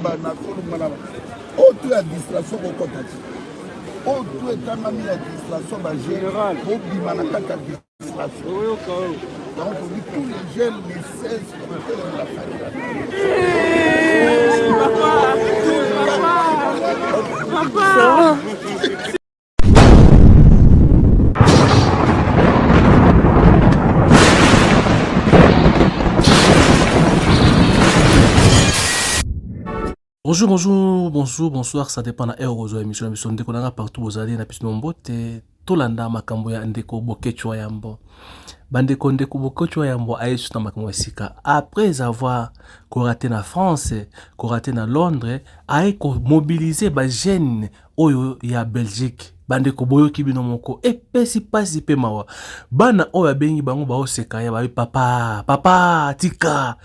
Autre administration au contact. Autre état-major d'administration, général, au Bimanaka administration. Donc, on dit tous les jeunes, les 16 de la famille. Papa. Bonjour, ça dépend de l'heure émission. L'émission de Konanga partout aux alliés, na pisno mbote, tolanda makambo ya ndeko bokechwa yambo. Bandeko ndeko bokechwa yambo ayesu na makambo ya sika. Après avoir raté na France, raté na Londres, aye ko mobiliser ba jeune oyo ya Belgique. Bandeko boyo kibino moko epesi pasi pe mawa. Bana oyo bengi bango ba oseka ya ba papa tika.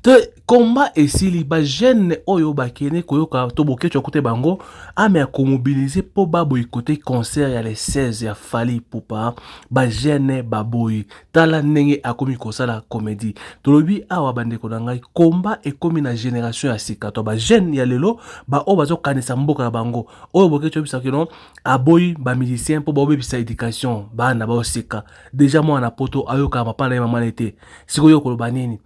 Te combat esili ba jeune oyo bakene koyoka to bokechwa kote bango ame ko mobiliser po babo ikote concert ya les 16 ya Fally Ipupa ba jeune baboyi tala ndenge akomi kosala comédie tolobi awa bandeko na ngai combat ekomi na génération ya sika to ba jeune ya lelo ba o bazo kanisa mboka na bango oyo bokechwa bisa kino aboyi ba musicien po ba obebisa éducation bana ba osika déjà moi na poto ayoka papa na mama nete siko yo koloba nini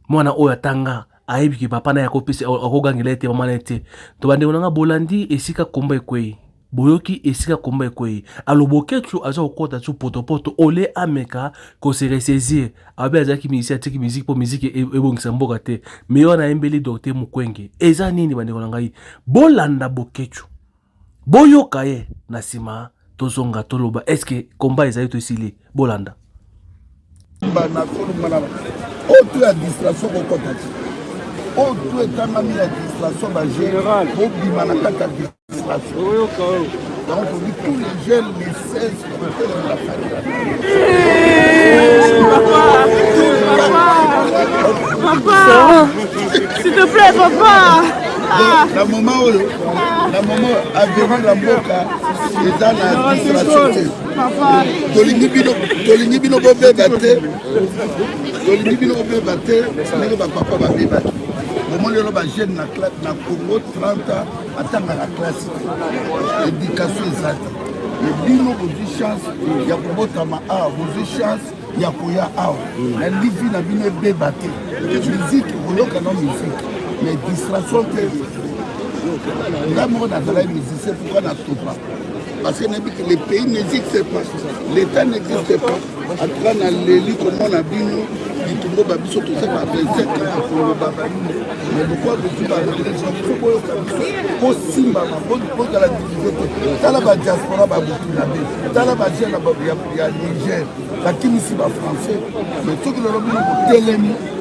mwana oyo atanga ayebi papa na yakopesi akogangela ete mama nete to bande onanga bolandi esika komba ekwei boyoki esika komba ekwei aloboketsu azo kokota tsu poto ole ameka ko se ressaisir abe azaki musicien tiki musique po musique ebongisa mboka te me yona embeli docteur Mukwenge eza nini bande onanga yi bolanda boketsu boyoka ye na sima tozonga toloba eske komba ezayi to esili bolanda autre administration au contact. Autre état-major d'administration, général, au Bimanaka administration. Donc, on dit tous les jeunes, les 16 de la famille. Papa, s'il te plaît, papa. La maman, avec la boca, est dans l'administration. Tolingi bino bobe bate. Tolingi bino bobe bate. Nenge ba papa ba beba. Moment le ba jeune na classe na Congo 30 ans atanga la classe. Éducation exacte. Le bino vous chance ya kobotama a vous chance ya koya a. La livi na bino bebate. Musique oyoka na musique. Mais distraction que l'amour dans la musicien pourquoi n'a tout pas. Parce que les pays n'existent pas, l'État n'existe pas. En tout cas, dans l'élu, comme on a vu, nous, les Toumbo Babiso, tout ça, 27 ans, pour le Babani. Mais pourquoi vous dites à l'élection, il faut que Simba, pour la division, dans la diaspora, dans la Niger, la Kinisi, français, mais tout le monde est télé,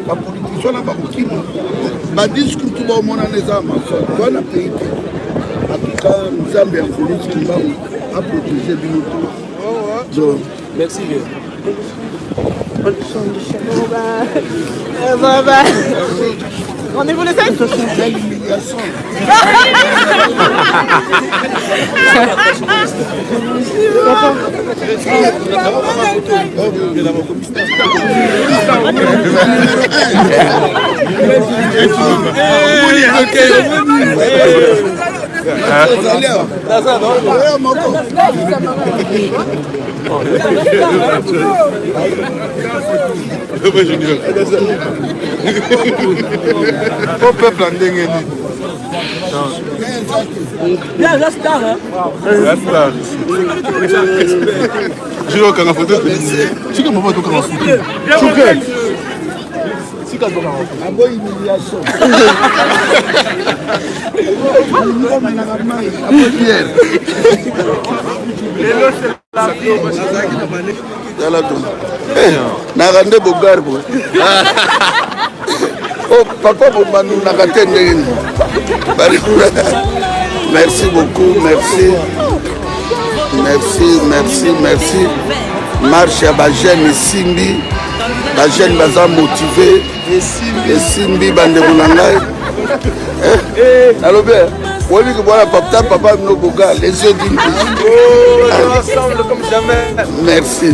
la politique, la Babokino, ma discours, tout le monde a les armes, dans le pays. En tout cas, nous avons bien voulu ce qu'il va à protéger de nous. Merci bien. Rendez-vous le 5. Quelle humiliation. Au peuple en dengue. Bien, la star, hein? La star. Je vais au photo. Tu peux me voir au photo. La bonne humiliation. Narande Bogar. Oh, papa, merci beaucoup, merci. Marche à Bajen et Simbi. Bajen Baza motivé. Et Simbi Bandemonangai. Allô, bien. Oui, que voilà, papa, nos Bogar, les yeux d'une Ensemble comme jamais. Merci,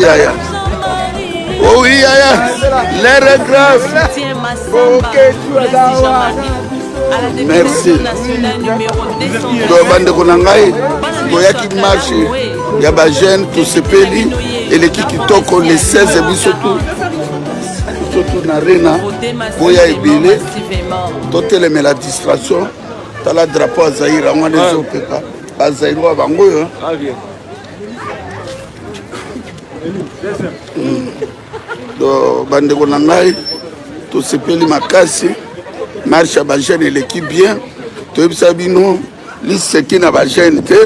Aya. Oh oui, Aya. L'air est grave. Ok, tu es là. Merci. Donc, bandeko na ngai, toyaki marche ya ba jeune tosepeli eleki kitoko le 16 biso tu na rena boya ebele totelemela distraction tala drapeau azaire yango wana ezopepa bazaire wa bango oyo donc bandeko na ngai tosepeli makasi marche ya bajeune eleki bien toyebisa bino liseki na bajeune te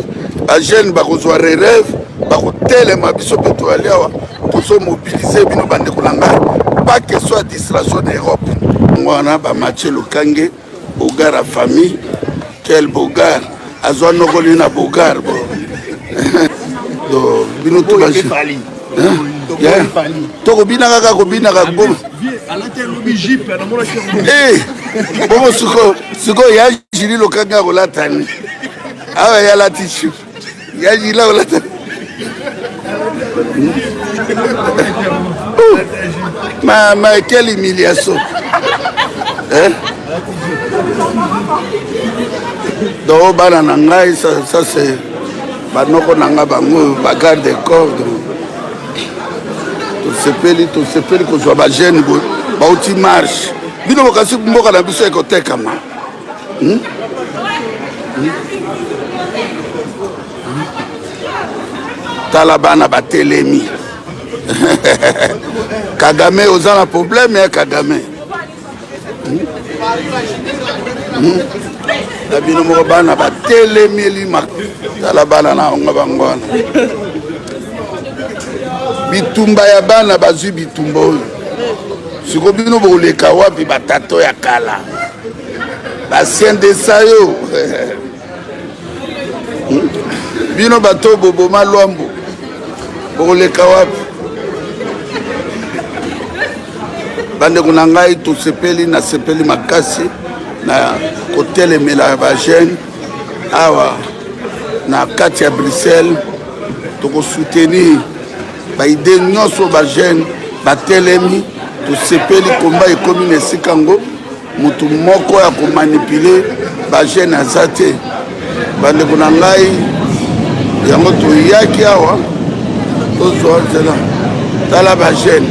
bajeune bakozwa relève bakotelema biso mpe toyali awa tozomobilize bino bandeko na ngai pas que soit distraction d'Europe wana bamache lokange bogar ya famille quel bogar azwa nokoli na bogar bo donc bino to bajeune tokobina kaka kobinaka bongo sikoyo ya jili lokanga kolatani awa yalati chu ya jili akolatani ma quelle humiliation donc bana na ngai ça c'est banoko na ngai bango bagarde de corps tosepeli kozwa bajeune boye bauti marche bino bokasi mboka na biso ekotekama tala bana batelemi Kagame oza na problème ya Kagame na bino moko bana batelemi tala bana na onga bangwana bitumba ya bana bazwi bitumba oyo siko bino bokoleka wapi batato ya kala basien de sayo bino bato boboma lwambo bokoleka wapi bandeko na ngai tosepeli nasepeli makasi na kotelemela bajeune awa na kati ya Bruxelles tokosoutenir baide nyonso bajeune batelemi tosepeli komba ekomi na esika ngo motu moko ya komanipule bajeune aza te bandeko na ngai yango toyaki awa tozwa nzela tala bajeune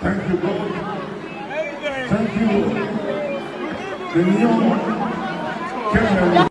Thank you, God. Thank you. The new Kenya.